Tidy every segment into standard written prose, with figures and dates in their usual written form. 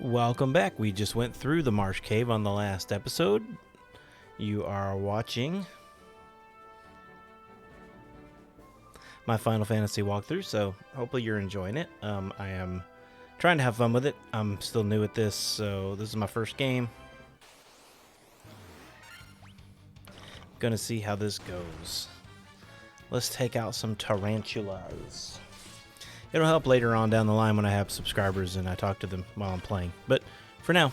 Welcome back. We just went through the Marsh Cave on the last episode. You are watching my Final Fantasy walkthrough, so hopefully you're enjoying it. I am trying to have fun with it. I'm still new at this, so this is my first game. Gonna see how this goes. Let's take out some tarantulas. It'll help later on down the line when I have subscribers and I talk to them while I'm playing. But for now,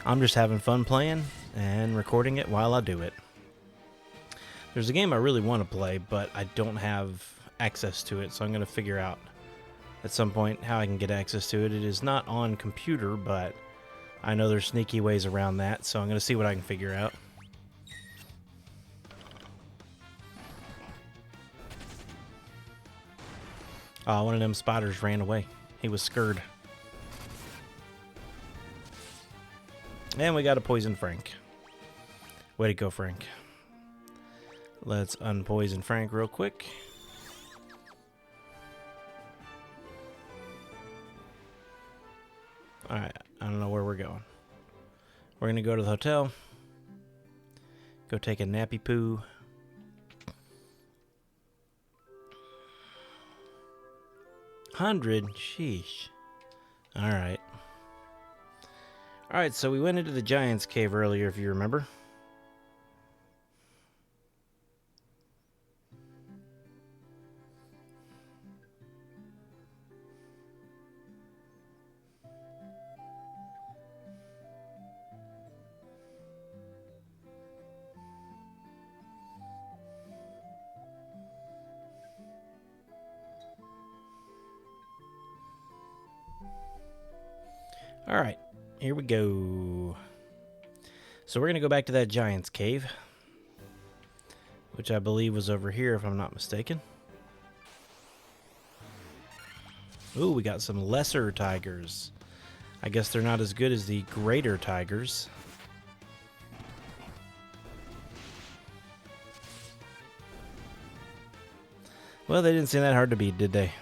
I'm just having fun playing and recording it while I do it. There's a game I really want to play, but I don't have access to it, so I'm going to figure out at some point how I can get access to it. It is not on computer, but I know there's sneaky ways around that, so I'm going to see what I can figure out. Oh, one of them spiders ran away. He was scared. And we got a poison Frank. Way to go, Frank. Let's unpoison Frank real quick. Alright, I don't know where we're going. We're going to go to the hotel. Go take a nappy poo. Sheesh. Alright. Alright, so we went into the Giant's Cave earlier, if you remember. Alright, here we go. So we're going to go back to that Giant's Cave, which I believe was over here if I'm not mistaken. Ooh, we got some lesser tigers. I guess they're not as good as the greater tigers. Well, they didn't seem that hard to beat, did they?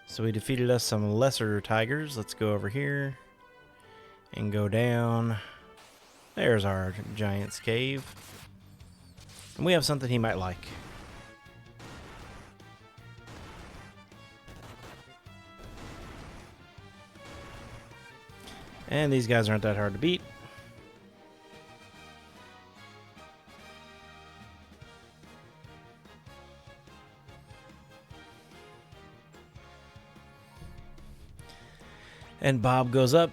So we defeated us some lesser tigers. Let's go over here and go down. There's our Giant's Cave. And we have something he might like. And these guys aren't that hard to beat. And Bob goes up.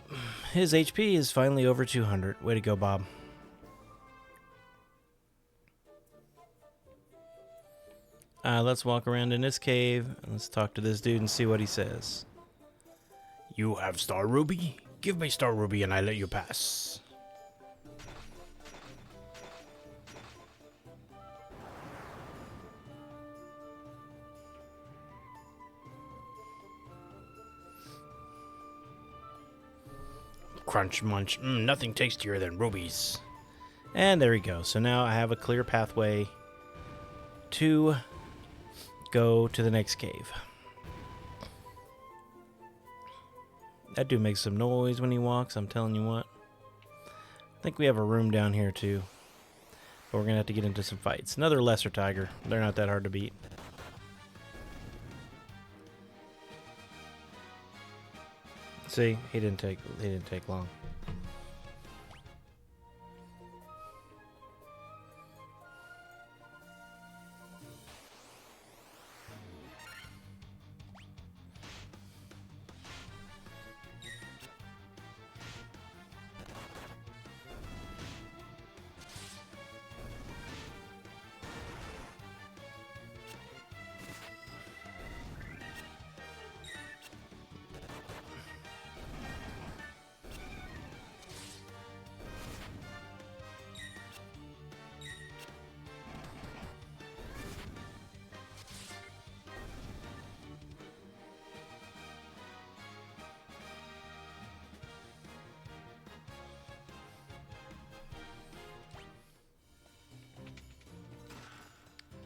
His HP is finally over 200. Way to go, Bob. Let's walk around in this cave. And let's talk to this dude and see what he says. You have Star Ruby? Give me Star Ruby and I let you pass. Crunch munch, nothing tastier than rubies. And there we go. So now I have a clear pathway to go to the next cave. That dude makes some noise when he walks, I'm telling you what. I think we have a room down here too. But we're going to have to get into some fights. Another lesser tiger. They're not that hard to beat. See, he didn't take long.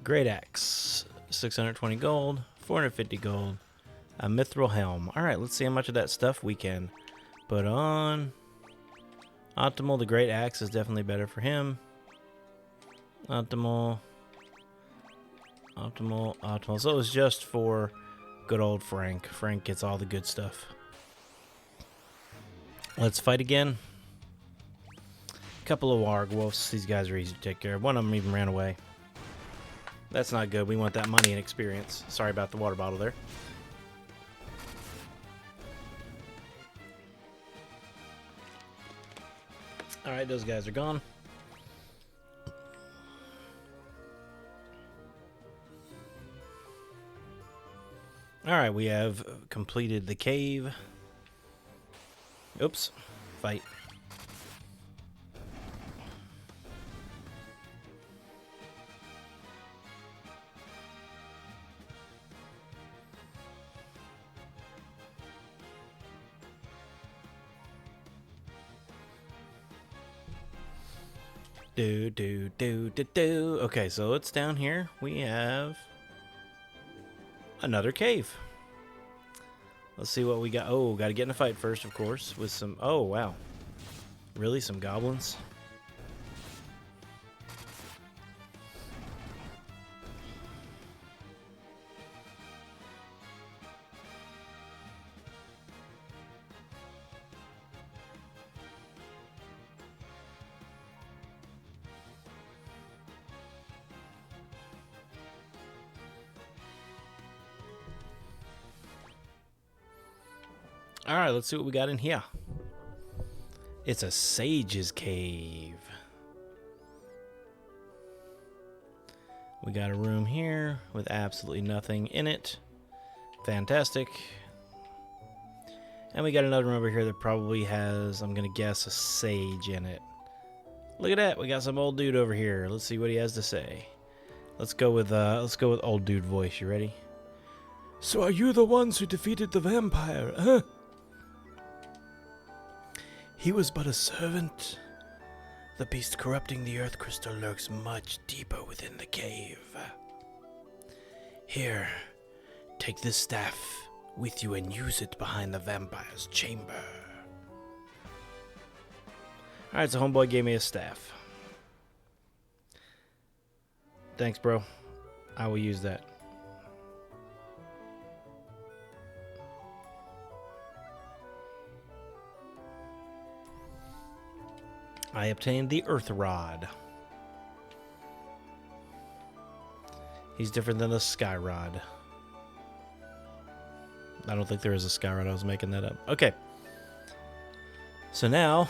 Great axe. 620 gold, 450 gold, A mithril helm. Alright, let's see how much of that stuff we can put on. Optimal, the great axe is definitely better for him. Optimal. So it was just for good old Frank. Frank gets all the good stuff. Let's fight again. Couple of warg wolves. These guys are easy to take care of. One of them even ran away. That's not good. We want that money and experience. Sorry about the water bottle there. Alright, those guys are gone. Alright, we have completed the cave. Oops. Fight. Do. Okay, so it's down here. We have another cave. Let's see what we got. Oh, got to get in a fight first, of course, with some... Oh, wow. Really? Some goblins? Alright, let's see what we got in here. It's a sage's cave. We got a room here with absolutely nothing in it. Fantastic. And we got another room over here that probably has, I'm gonna guess, a sage in it. Look at that, we got some old dude over here. Let's see what he has to say. Let's go with old dude voice. You ready? So are you the ones who defeated the vampire, huh? He was but a servant. The beast corrupting the earth crystal lurks much deeper within the cave. Here, take this staff with you and use it behind the vampire's chamber. Alright, so homeboy gave me a staff. Thanks, bro. I will use that. I obtained the Earth Rod. He's different than the Sky Rod. I don't think there is a Sky Rod. I was making that up. Okay. So now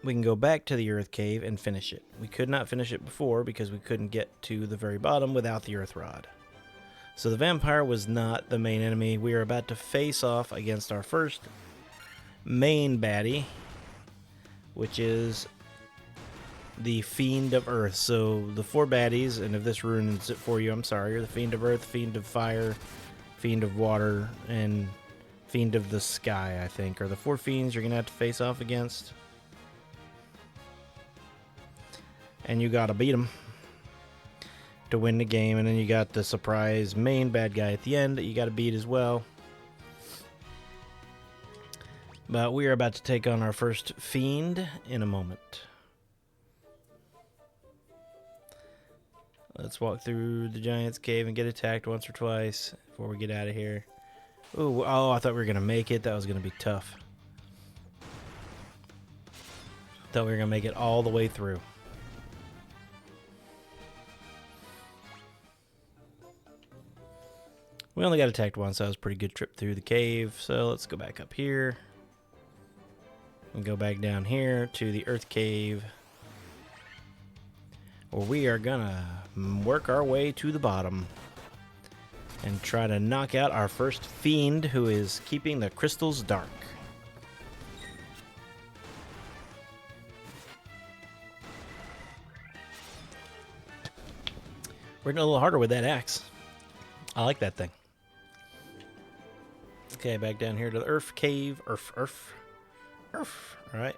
we can go back to the Earth Cave and finish it. We could not finish it before because we couldn't get to the very bottom without the Earth Rod. So the vampire was not the main enemy. We are about to face off against our first main baddie, which is the Fiend of Earth. So the four baddies, and if this ruins it for you, I'm sorry. You're the Fiend of Earth, Fiend of Fire, Fiend of Water, and Fiend of the Sky, I think, are the four fiends you're going to have to face off against. And you got to beat them to win the game. And then you got the surprise main bad guy at the end that you got to beat as well. But we are about to take on our first Fiend in a moment. Let's walk through the Giant's Cave and get attacked once or twice before we get out of here. Ooh, oh, I thought we were going to make it. That was going to be tough. Thought we were going to make it all the way through. We only got attacked once, so that was a pretty good trip through the cave. So let's go back up here. And go back down here to the Earth Cave, where we are gonna work our way to the bottom and try to knock out our first Fiend, who is keeping the crystals dark. Working a little harder with that axe. I like that thing. Okay, back down here to the Earth Cave. Earth. Alright.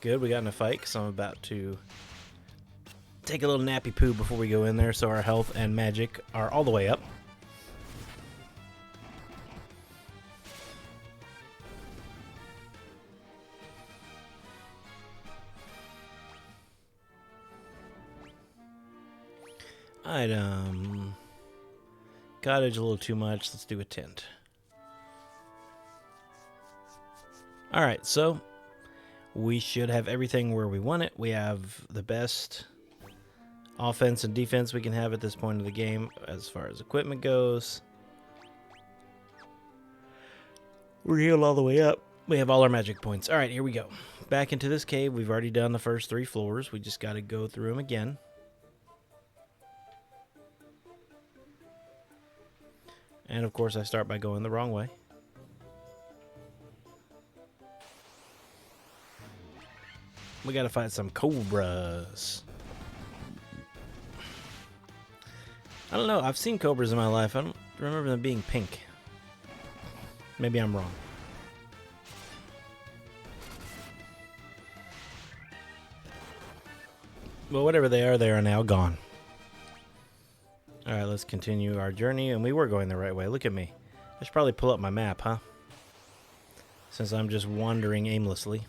Good, we got in a fight because I'm about to take a little nappy poo before we go in there, so our health and magic are all the way up. Item. Cottage a little too much. Let's do a tent. Alright, so we should have everything where we want it. We have the best offense and defense we can have at this point of the game as far as equipment goes. We're healed all the way up. We have all our magic points. Alright, here we go. Back into this cave. We've already done the first 3 floors. We just got to go through them again. And of course I start by going the wrong way. We gotta fight some cobras. I don't know, I've seen cobras in my life. I don't remember them being pink. Maybe I'm wrong. But whatever they are now gone. Alright, let's continue our journey. And we were going the right way. Look at me. I should probably pull up my map, huh? Since I'm just wandering aimlessly.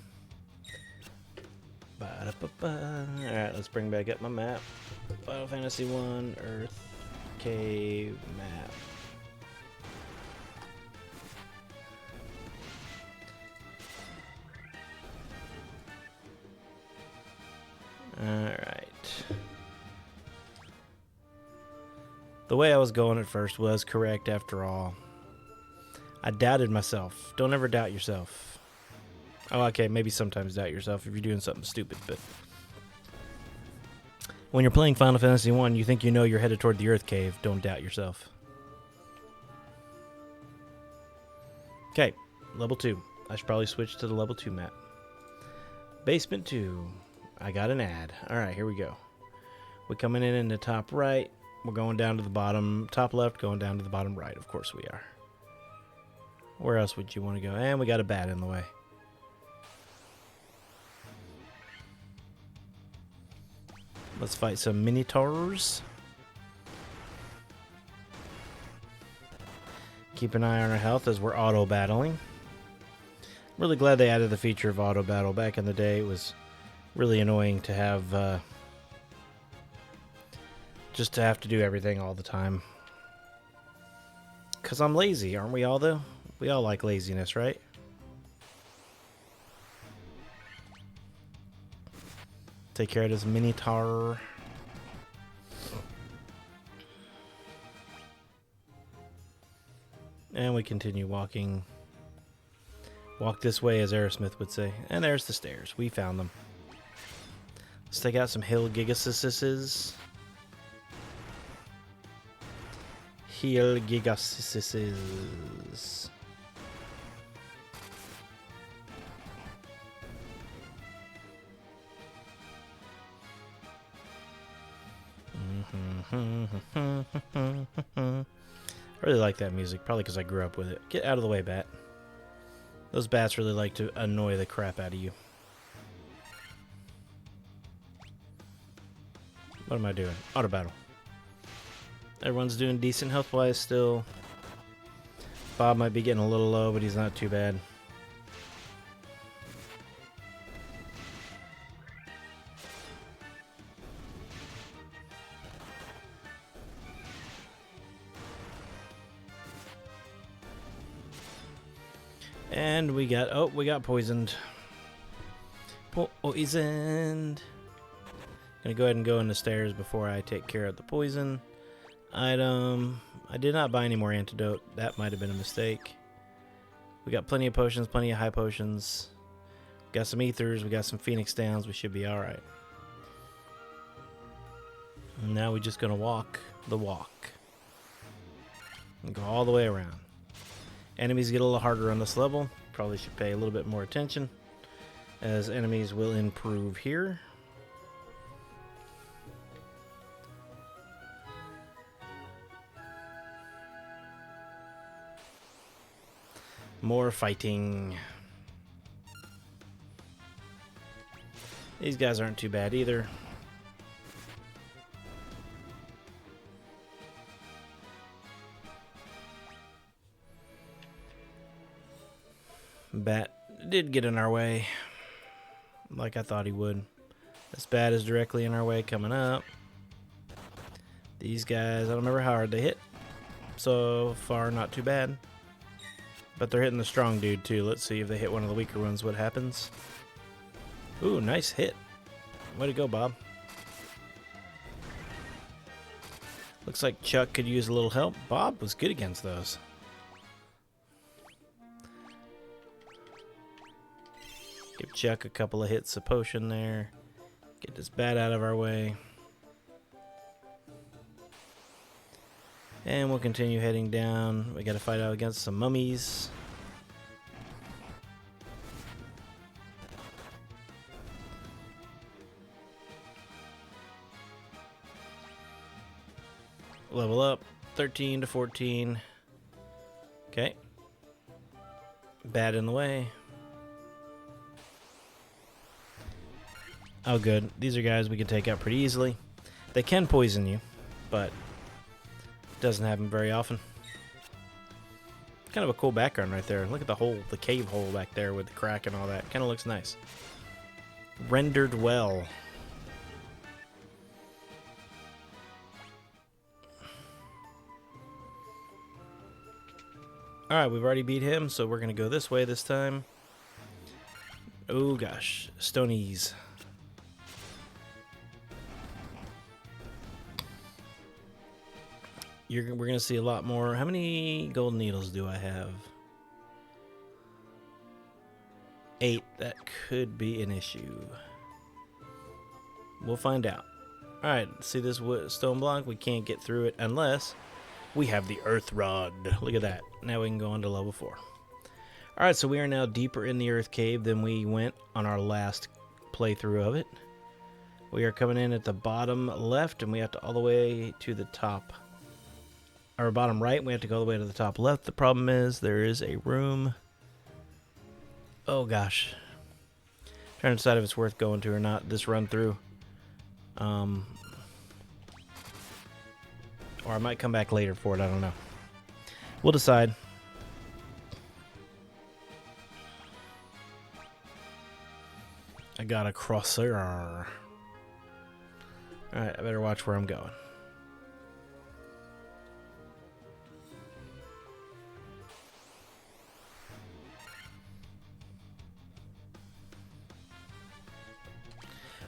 Alright, let's bring back up my map. Final Fantasy 1, Earth, Cave, map. Alright. The way I was going at first was correct after all. I doubted myself. Don't ever doubt yourself. Oh, okay, maybe sometimes doubt yourself if you're doing something stupid, but when you're playing Final Fantasy 1, you think you know you're headed toward the Earth Cave. Don't doubt yourself. Okay, level 2. I should probably switch to the level 2 map. Basement 2. I got an ad. Alright, here we go. We're coming in the top right. We're going down to the bottom, top left, going down to the bottom right. Of course we are. Where else would you want to go? And we got a bat in the way. Let's fight some minotaurs. Keep an eye on our health as we're auto-battling. Really glad they added the feature of auto-battle. Back in the day, it was really annoying to have... just to have to do everything all the time. Because I'm lazy, aren't we all, though? We all like laziness, right? Take care of this minotaur. And we continue walking. Walk this way, as Aerosmith would say. And there's the stairs. We found them. Let's take out some hill gigasises. Hill gigasises. I really like that music, probably because I grew up with it. Get out of the way, bat. Those bats really like to annoy the crap out of you. What am I doing? Auto battle. Everyone's doing decent health-wise still. Bob might be getting a little low, but he's not too bad. And we got, we got poisoned. Poisoned. Gonna go ahead and go in the stairs before I take care of the poison. Item. I did not buy any more antidote. That might have been a mistake. We got plenty of potions, plenty of high potions. We got some ethers, we got some phoenix downs. We should be alright. Now we're just gonna walk the walk. And go all the way around. Enemies get a little harder on this level. Probably should pay a little bit more attention, as enemies will improve here. More fighting. These guys aren't too bad either. Bat did get in our way, like I thought he would. This bat is directly in our way coming up. These guys, I don't remember how hard they hit. So far, not too bad. But they're hitting the strong dude, too. Let's see if they hit one of the weaker ones, what happens. Ooh, nice hit. Way to go, Bob. Looks like Chuck could use a little help. Bob was good against those. Give Chuck a couple of hits of potion there. Get this bat out of our way. And we'll continue heading down. We gotta fight out against some mummies. Level up, 13 to 14. Okay. Bat in the way. Oh, good. These are guys we can take out pretty easily. They can poison you, but it doesn't happen very often. Kind of a cool background right there. Look at the hole, the cave hole back there with the crack and all that. Kind of looks nice. Rendered well. Alright, we've already beat him, so we're going to go this way this time. Oh gosh, Stonies. We're going to see a lot more. How many gold needles do I have? 8. That could be an issue. We'll find out. Alright, see this stone block? We can't get through it unless we have the earth rod. Look at that. Now we can go on to level 4. Alright, so we are now deeper in the earth cave than we went on our last playthrough of it. We are coming in at the bottom left, and we have to all the way to the top. Or bottom right, we have to go all the way to the top left. The problem is there is a room. Oh gosh. Trying to decide if it's worth going to or not, this run through. Or I might come back later for it, I don't know. We'll decide. I got a crosser. Alright, I better watch where I'm going.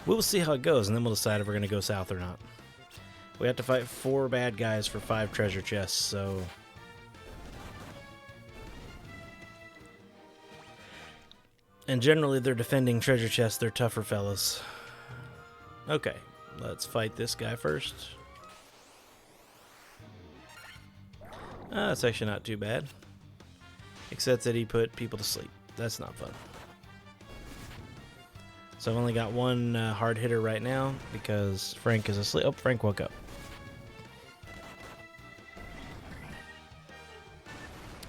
We'll see how it goes, and then we'll decide if we're going to go south or not. We have to fight 4 bad guys for 5 treasure chests, so... And generally, they're defending treasure chests. They're tougher fellas. Okay, let's fight this guy first. That's actually not too bad. Except that he put people to sleep. That's not fun. So I've only got one hard hitter right now because Frank is asleep. Oh, Frank woke up.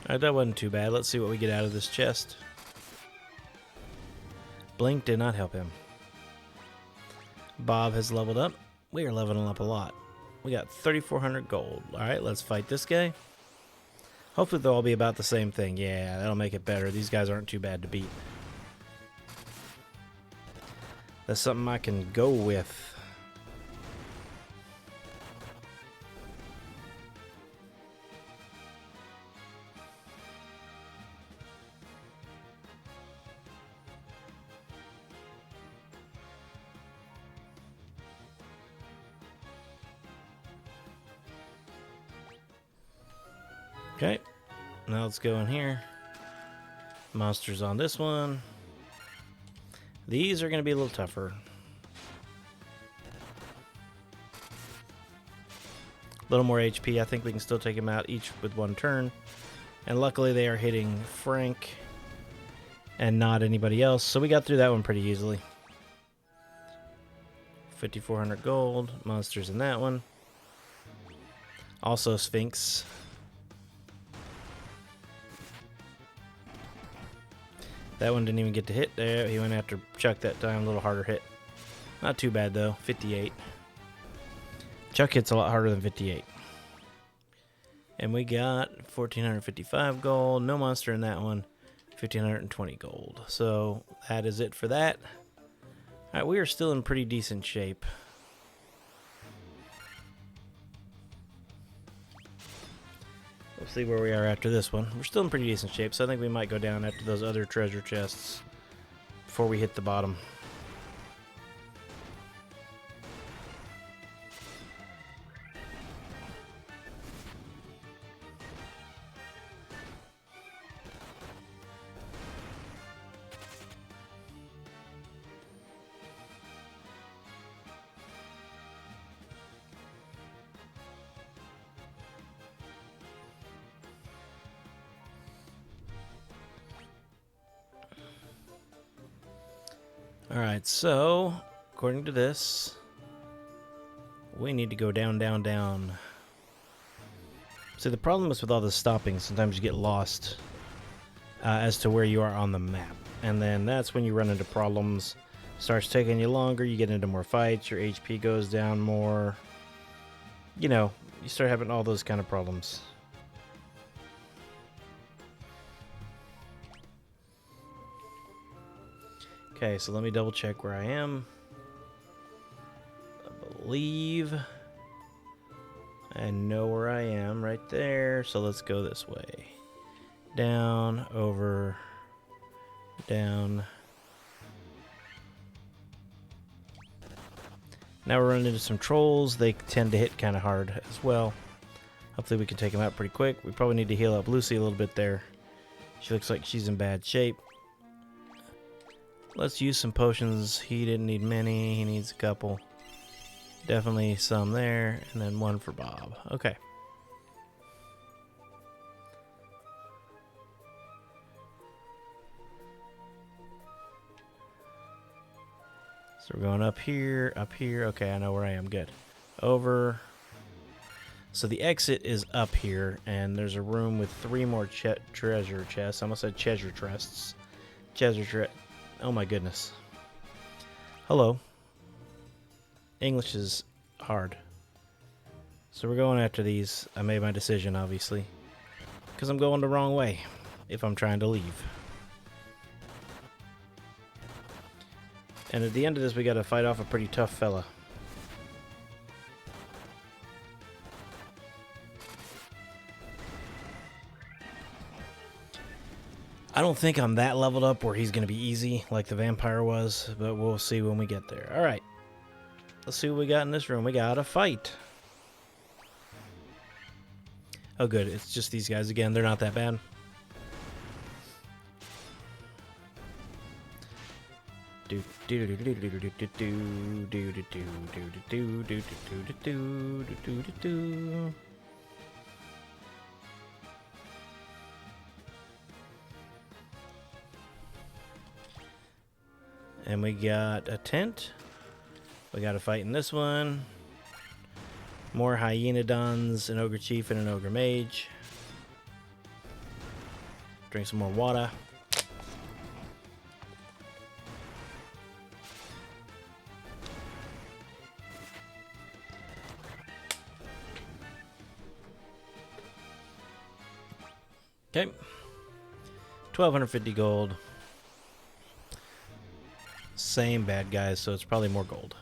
Alright, that wasn't too bad. Let's see what we get out of this chest. Blink did not help him. Bob has leveled up. We are leveling up a lot. We got 3,400 gold. Alright, let's fight this guy. Hopefully they'll all be about the same thing. Yeah, that'll make it better. These guys aren't too bad to beat. That's something I can go with. Okay, now let's go in here. Monsters on this one. These are going to be a little tougher. A little more HP. I think we can still take them out each with one turn. And luckily they are hitting Frank and not anybody else. So we got through that one pretty easily. 5,400 gold. Monsters in that one. Also Sphinx. That one didn't even get to hit there. He went after Chuck that time. A little harder hit. Not too bad, though. 58. Chuck hits a lot harder than 58. And we got 1,455 gold. No monster in that one. 1,520 gold. So that is it for that. Alright, we are still in pretty decent shape. see where we are after this one. We're still in pretty decent shape, so I think we might go down after those other treasure chests before we hit the bottom. Alright, so, according to this, we need to go down, down, down. See, the problem is with all this stopping, sometimes you get lost as to where you are on the map. And then that's when you run into problems. Starts taking you longer, you get into more fights, your HP goes down more. You know, you start having all those kind of problems. Okay, so let me double check where I am. I believe I know where I am right there. So let's go this way. Down, over, down. Now we're running into some trolls. They tend to hit kind of hard as well. Hopefully we can take them out pretty quick. We probably need to heal up Lucy a little bit there. She looks like she's in bad shape. Let's use some potions. He didn't need many. He needs a couple. Definitely some there. And then one for Bob. Okay. So we're going up here, up here. Okay, I know where I am. Good. Over. So the exit is up here. And there's a room with 3 more treasure chests. I almost said treasure chests. Oh my goodness. Hello. English is hard. So we're going after these. I made my decision, obviously. Because I'm going the wrong way if I'm trying to leave. And at the end of this, we got to fight off a pretty tough fella. I don't think I'm that leveled up where he's going to be easy like the vampire was, but we'll see when we get there. Alright, let's see what we got in this room. We got a fight. Oh good, it's just these guys again. They're not that bad. And we got a tent. We got a fight in this one. More hyenodons, an ogre chief, and an ogre mage. Drink some more water. Okay. 1,250 gold. Same bad guys, so it's probably more gold.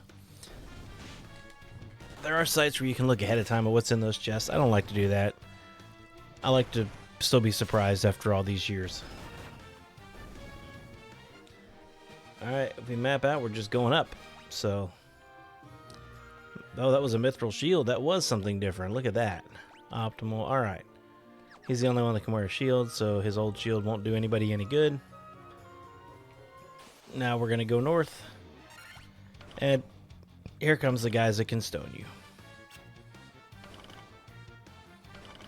There are sites where you can look ahead of time at what's in those chests. I don't like to do that. I like to still be surprised after all these years. Alright, if we map out, we're just going up. So, oh, that was a mithril shield. That was something different. Look at that. Optimal. Alright. He's the only one that can wear a shield, so his old shield won't do anybody any good. Now we're going to go north. And here comes the guys that can stone you.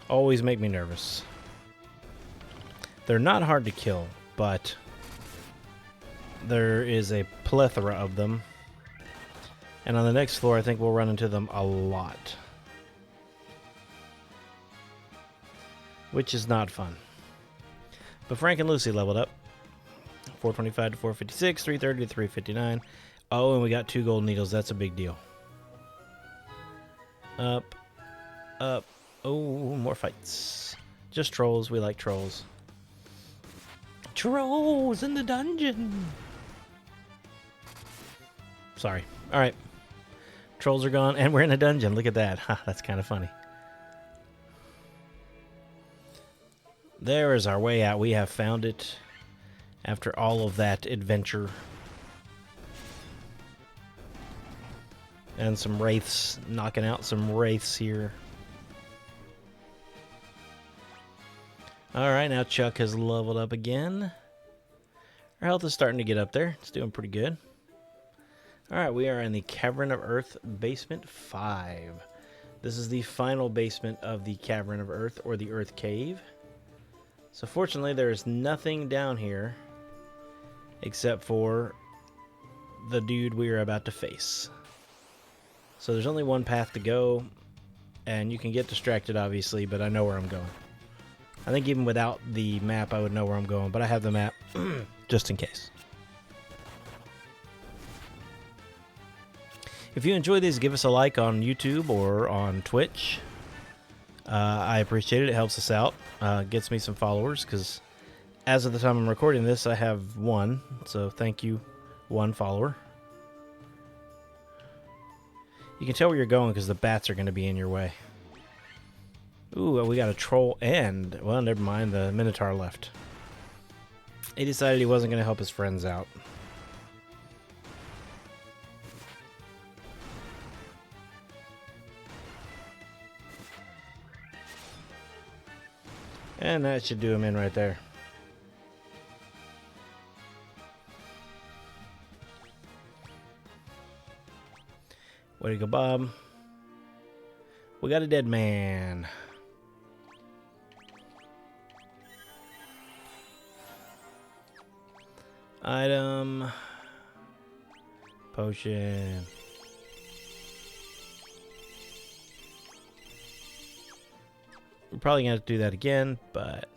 Always make me nervous. They're not hard to kill, but there is a plethora of them. And on the next floor, I think we'll run into them a lot. Which is not fun. But Frank and Lucy leveled up. 425 to 456, 330 to 359. Oh, and we got 2 gold needles. That's a big deal. Up. Up. Oh, more fights. Just trolls. We like trolls. Trolls in the dungeon. Sorry. Alright. Trolls are gone, and we're in a dungeon. Look at that. Ha, that's kind of funny. There is our way out. We have found it after all of that adventure. And some wraiths, knocking out some wraiths here. Alright, now Chuck has leveled up again. Our health is starting to get up there. It's doing pretty good. Alright, we are in the Cavern of Earth Basement 5. This is the final basement of the Cavern of Earth, or the Earth Cave. So fortunately, there is nothing down here except for the dude we are about to face. So there's only one path to go, and you can get distracted, obviously, but I know where I'm going. I think even without the map, I would know where I'm going, but I have the map just in case. If you enjoy these, give us a like on YouTube or on Twitch. I appreciate it. It helps us out. Gets me some followers, because as of the time I'm recording this, I have 1. So thank you, 1 follower. You can tell where you're going because the bats are going to be in your way. Ooh, we got a troll and... Well, never mind. The Minotaur left. He decided he wasn't going to help his friends out. And that should do him in right there. Way to go, Bob. We got a dead man. Item. Potion. We're probably going to have to do that again, but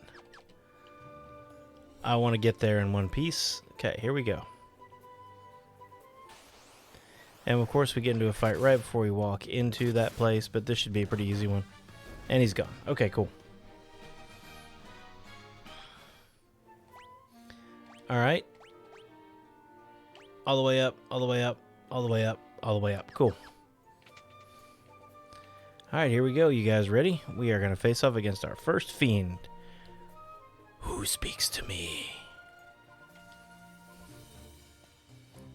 I want to get there in one piece. Okay, here we go. And of course we get into a fight right before we walk into that place, but this should be a pretty easy one. And he's gone. Okay, cool. Alright. All the way up, all the way up, all the way up, all the way up. Cool. Alright, here we go. You guys ready? We are going to face off against our first Fiend. Who speaks to me?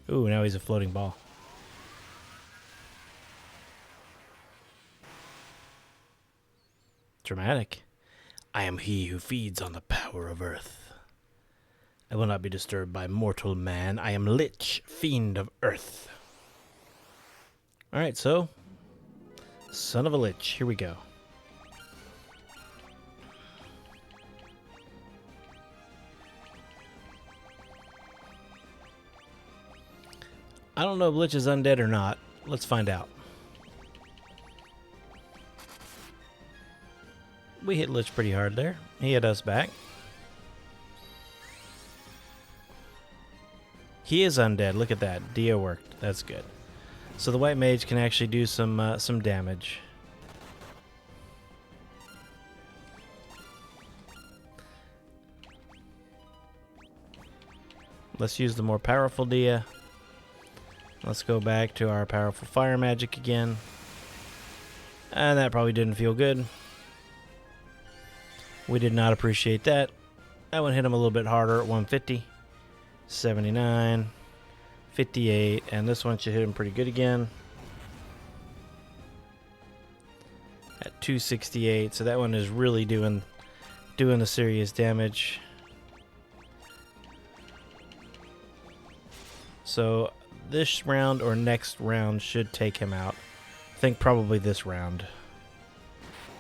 Ooh, now he's a floating ball. Dramatic. I am he who feeds on the power of earth. I will not be disturbed by mortal man. I am Lich, Fiend of Earth. Alright, so... Son of a Lich. Here we go. I don't know if Lich is undead or not. Let's find out. We hit Lich pretty hard there. He hit us back. He is undead. Look at that. Dio worked. That's good. So the white mage can actually do some damage. Let's use the more powerful Dia. Let's go back to our powerful fire magic again. And that probably didn't feel good. We did not appreciate that. That one hit him a little bit harder at 150. 79. 58. And this one should hit him pretty good again. At 268. So that one is really doing the serious damage. So this round or next round should take him out. I think probably this round.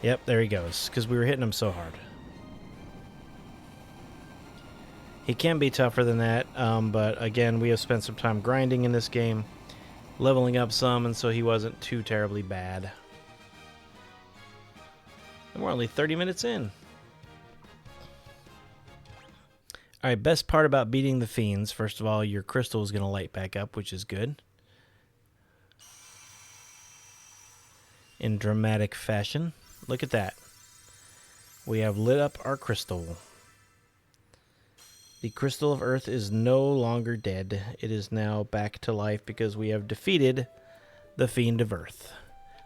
Yep, there he goes. Because we were hitting him so hard. He can be tougher than that, but again, we have spent some time grinding in this game, leveling up some, and so he wasn't too terribly bad. And we're only 30 minutes in. Alright, best part about beating the Fiends, first of all, your crystal is going to light back up, which is good. In dramatic fashion. Look at that. We have lit up our crystal. The Crystal of Earth is no longer dead. It is now back to life because we have defeated the Fiend of Earth.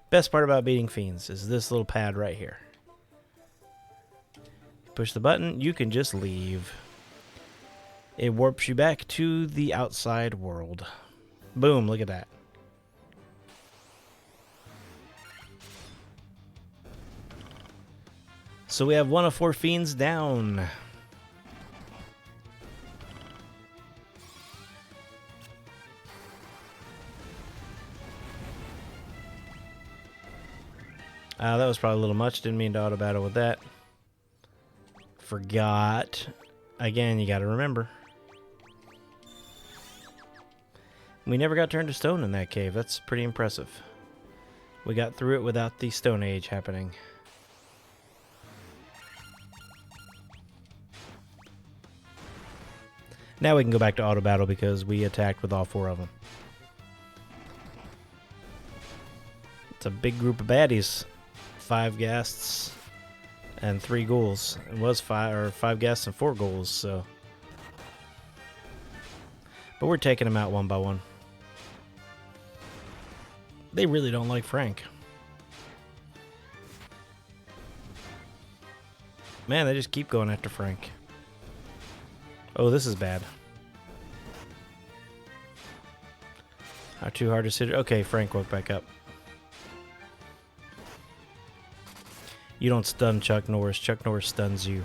Best part about beating Fiends is this little pad right here. Push the button, you can just leave. It warps you back to the outside world. Boom, look at that. So we have 1 of 4 fiends down. That was probably a little much. Didn't mean to auto battle with that. Forgot. Again, you gotta remember. We never got turned to stone in that cave. That's pretty impressive. We got through it without the Stone Age happening. Now we can go back to auto battle because we attacked with all 4 of them. It's a big group of baddies. 5 ghasts and 3 ghouls. It was 5 ghasts and 4 ghouls, so. But we're taking them out one by one. They really don't like Frank. Man, they just keep going after Frank. Oh, this is bad. Not too hard to sit. Okay, Frank woke back up. You don't stun Chuck Norris. Chuck Norris stuns you.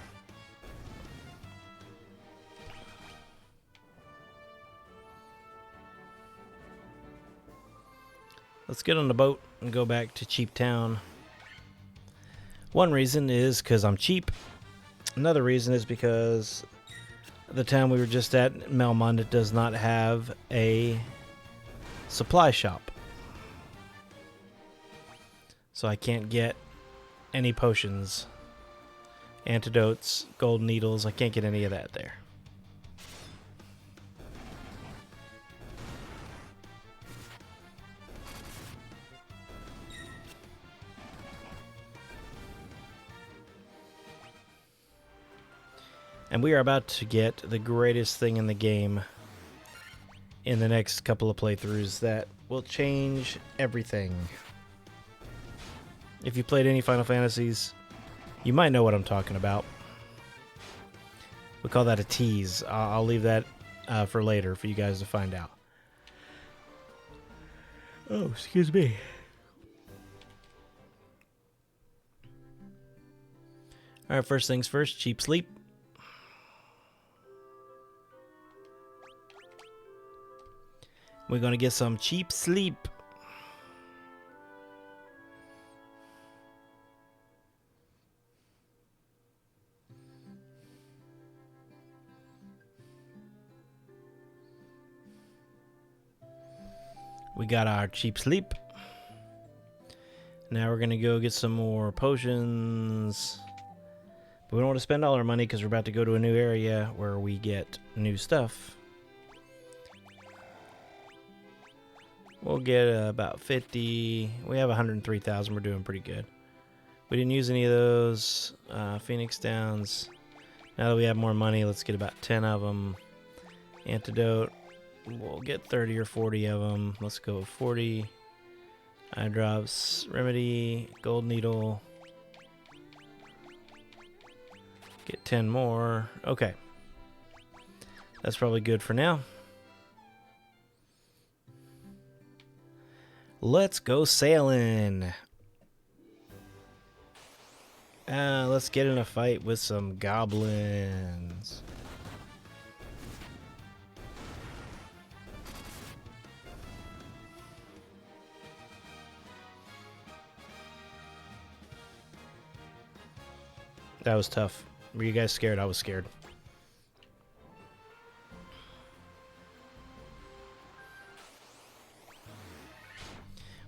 Let's get on the boat and go back to Cheap Town. One reason is because I'm cheap. Another reason is because the town we were just at, Melmond, does not have a supply shop. So I can't get any potions, antidotes, gold needles. I can't get any of that there. And we are about to get the greatest thing in the game in the next couple of playthroughs that will change everything. If you played any Final Fantasies, you might know what I'm talking about. We call that a tease. I'll leave that for later for you guys to find out. Oh, excuse me. Alright, first things first, cheap sleep. We're going to get some cheap sleep. We got our cheap sleep. Now we're going to go get some more potions. But we don't want to spend all our money because we're about to go to a new area where we get new stuff. We'll get about 50. We have 103,000. We're doing pretty good. We didn't use any of those. Phoenix Downs. Now that we have more money, let's get about 10 of them. Antidote. We'll get 30 or 40 of them. Let's go with 40. Eye drops. Remedy. Gold needle. Get 10 more. Okay. That's probably good for now. Let's go sailing. Let's get in a fight with some goblins. That was tough. Were you guys scared? I was scared.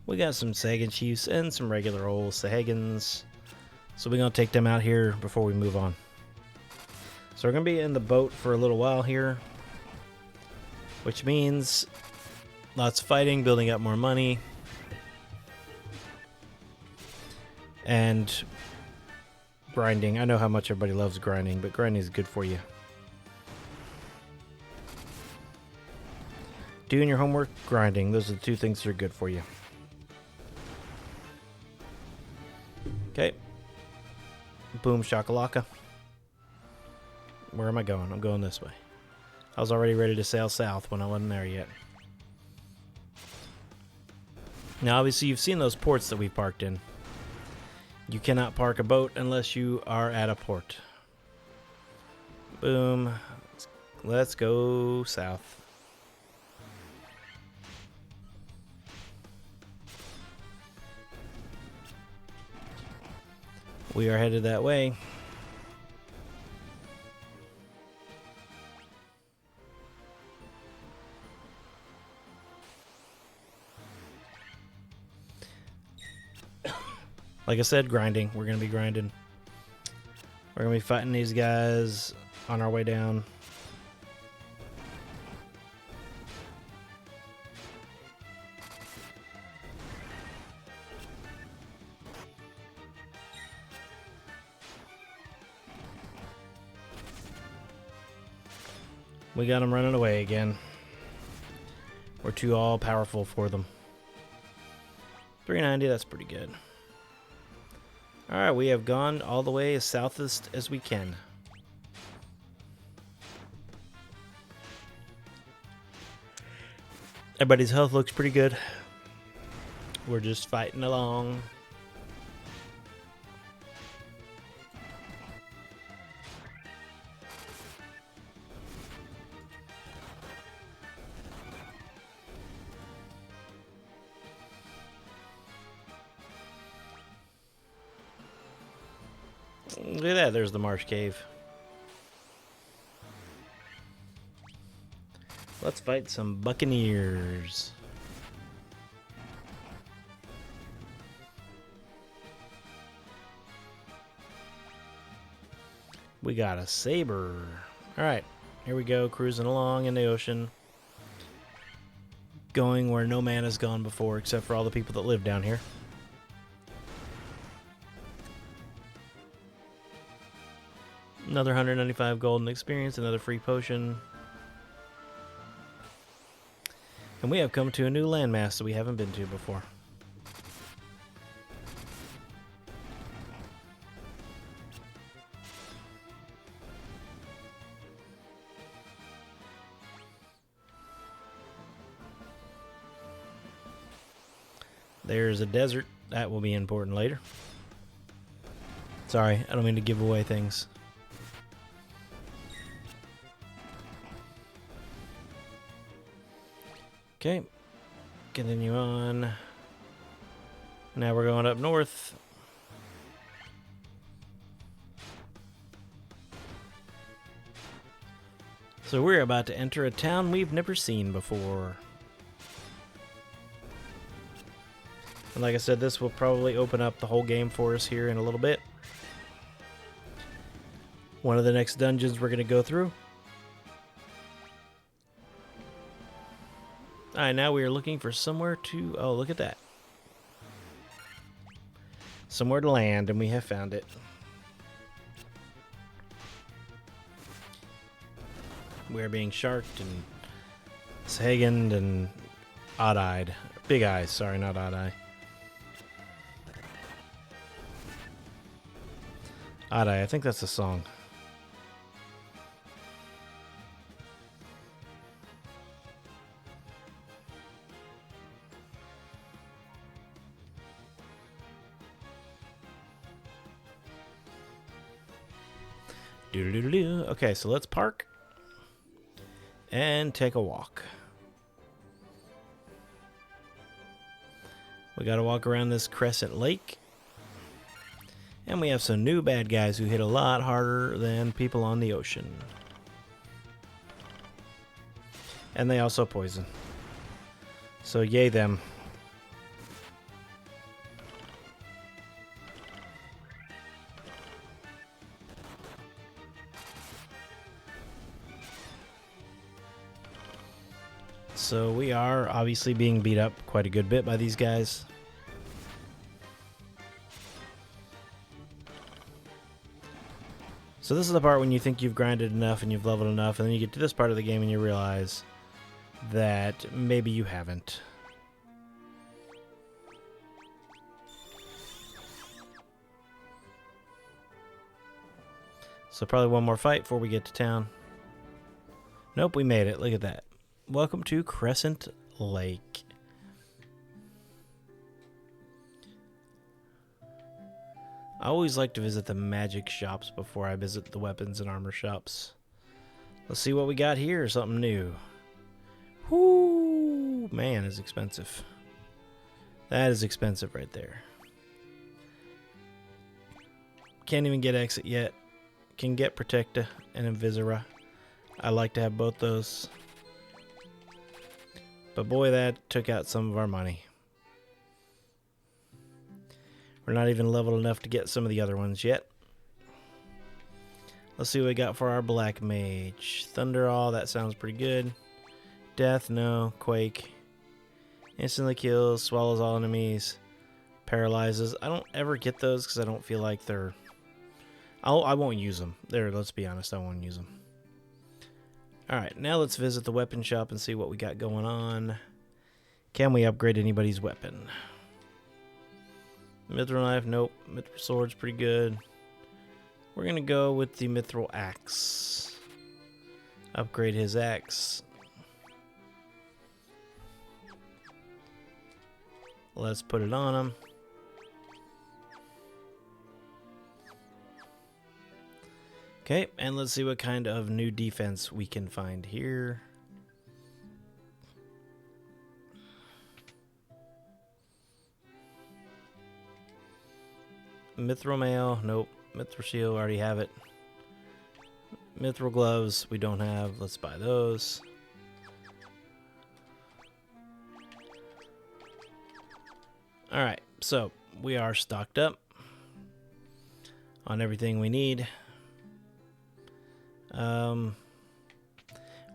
We got some Sagan Chiefs and some regular old Sahagans. So we're going to take them out here before we move on. So we're going to be in the boat for a little while here. Which means lots of fighting, building up more money. And grinding. I know how much everybody loves grinding, but grinding is good for you. Doing your homework, grinding. Those are the two things that are good for you. Okay. Boom shakalaka. Where am I going? I'm going this way. I was already ready to sail south when I wasn't there yet. Now, obviously, you've seen those ports that we parked in. You cannot park a boat unless you are at a port. Boom. Let's go south. We are headed that way. Like I said, grinding. We're going to be grinding. We're going to be fighting these guys on our way down. We got them running away again. We're too all-powerful for them. 390, that's pretty good. Alright, we have gone all the way as southest as we can. Everybody's health looks pretty good. We're just fighting along. Look at that, there's the marsh cave. Let's fight some buccaneers. We got a saber. Alright, here we go, cruising along in the ocean. Going where no man has gone before, except for all the people that live down here. Another 195 golden experience, another free potion. And we have come to a new landmass that we haven't been to before. There's a desert. That will be important later. Sorry, I don't mean to give away things. Okay, continue on. Now we're going up north. So we're about to enter a town we've never seen before. And like I said, this will probably open up the whole game for us here in a little bit. One of the next dungeons we're going to go through. Alright, now we are looking for somewhere to... Oh, look at that. Somewhere to land, and we have found it. We are being sharked and saganed and odd-eyed. Big eyes, sorry, not odd-eye. Odd-eye, I think that's a song. Doo-doo-doo-doo. Okay, so let's park and take a walk. We gotta walk around this crescent lake. And we have some new bad guys who hit a lot harder than people on the ocean. And they also poison. So yay them. So we are obviously being beat up quite a good bit by these guys. So this is the part when you think you've grinded enough and you've leveled enough, and then you get to this part of the game and you realize that maybe you haven't. So probably one more fight before we get to town. Nope, we made it. Look at that. Welcome to Crescent Lake. I always like to visit the magic shops before I visit the weapons and armor shops. Let's see what we got here. Something new. Whoo! Man, it's expensive. That is expensive right there. Can't even get exit yet. Can get Protecta and Invisora. I like to have both those. But boy, that took out some of our money. We're not even leveled enough to get some of the other ones yet. Let's see what we got for our Black Mage. Thunderall, that sounds pretty good. Death, no. Quake. Instantly kills, swallows all enemies. Paralyzes. I don't ever get those because I don't feel like they're... I won't use them. There, let's be honest, I won't use them. Alright, now let's visit the weapon shop and see what we got going on. Can we upgrade anybody's weapon? Mithril knife, nope. Mithril sword's pretty good. We're gonna go with the Mithril axe. Upgrade his axe. Let's put it on him. Okay, and let's see what kind of new defense we can find here. Mithril mail, nope. Mithril shield, already have it. Mithril gloves, we don't have. Let's buy those. Alright, so we are stocked up on everything we need.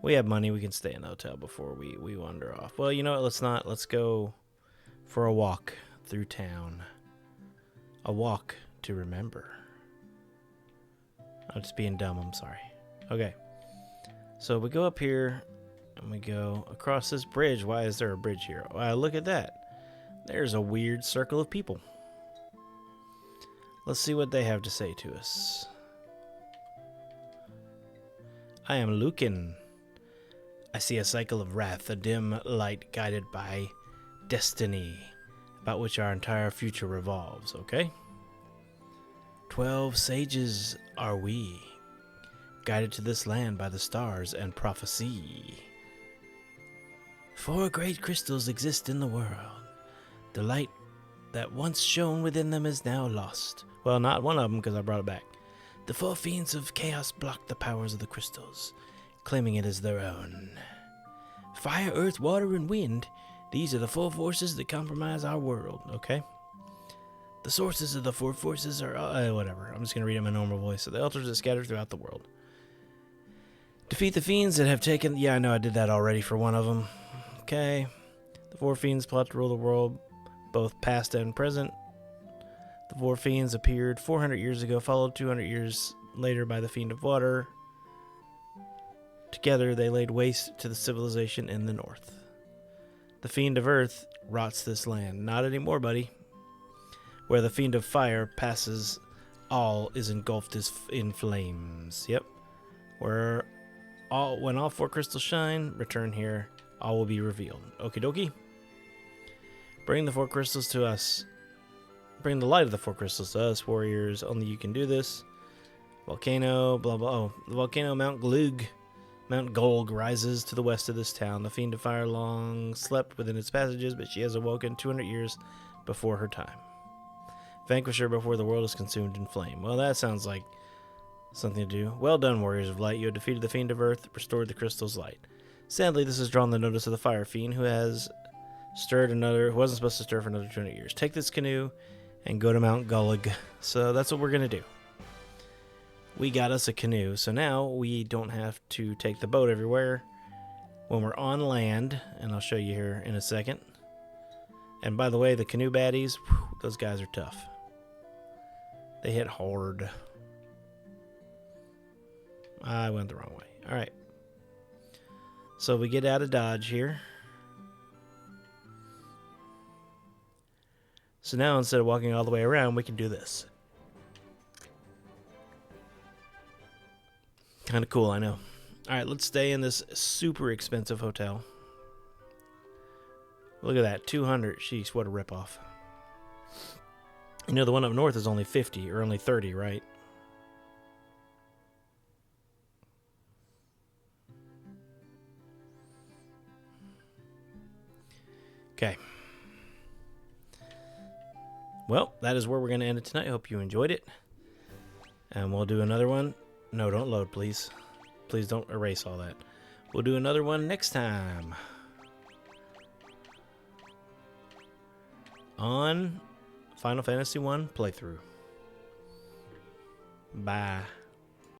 We have money. We can stay in the hotel before we wander off. Well, you know what? Let's not. Let's go for a walk through town. A walk to remember. I'm just being dumb. I'm sorry. Okay. So we go up here and we go across this bridge. Why is there a bridge here? Look at that. There's a weird circle of people. Let's see what they have to say to us. I am Lucan. I see a cycle of wrath, a dim light guided by destiny, about which our entire future revolves, okay? 12 sages are we, guided to this land by the stars and prophecy. 4 great crystals exist in the world. The light that once shone within them is now lost. Well, not one of them, because I brought it back. The 4 fiends of chaos block the powers of the crystals, claiming it as their own. Fire, earth, water, and wind. These are the 4 forces that compromise our world, okay? The sources of the 4 forces are... whatever. I'm just going to read it in my normal voice. So the altars that scatter throughout the world. Defeat the fiends that have taken... Yeah, I know I did that already for one of them. Okay. The 4 fiends plot to rule the world, both past and present. The 4 fiends appeared 400 years ago, followed 200 years later by the Fiend of Water. Together, they laid waste to the civilization in the north. The Fiend of Earth rots this land. Not anymore, buddy. Where the Fiend of Fire passes, all is engulfed in flames. Yep. When all 4 crystals shine, return here. All will be revealed. Okie dokie. Bring the 4 crystals to us. Bring the light of the 4 crystals to us, warriors. Only you can do this. Volcano, blah blah. Oh, the volcano Mount Golg rises to the west of this town. The Fiend of Fire long slept within its passages, but she has awoken 200 years before her time. Vanquish her before the world is consumed in flame. Well, that sounds like something to do. Well done, warriors of light. You have defeated the Fiend of Earth, restored the crystal's light. Sadly, this has drawn the notice of the Fire Fiend, who wasn't supposed to stir for another 200 years. Take this canoe and go to Mount Golg. So that's what we're going to do. We got us a canoe, so now we don't have to take the boat everywhere when we're on land, and I'll show you here in a second. And by the way, the canoe baddies, whew, those guys are tough. They hit hard. I went the wrong way. All right. So we get out of Dodge here. So now instead of walking all the way around, we can do this. Kind of cool, I know. All right, let's stay in this super expensive hotel. Look at that, 200. Sheesh, what a ripoff. You know, the one up north is only 50 or only 30, right? Okay. Well, that is where we're going to end it tonight. I hope you enjoyed it. And we'll do another one. No, don't load, please. Please don't erase all that. We'll do another one next time. On Final Fantasy 1 playthrough. Bye.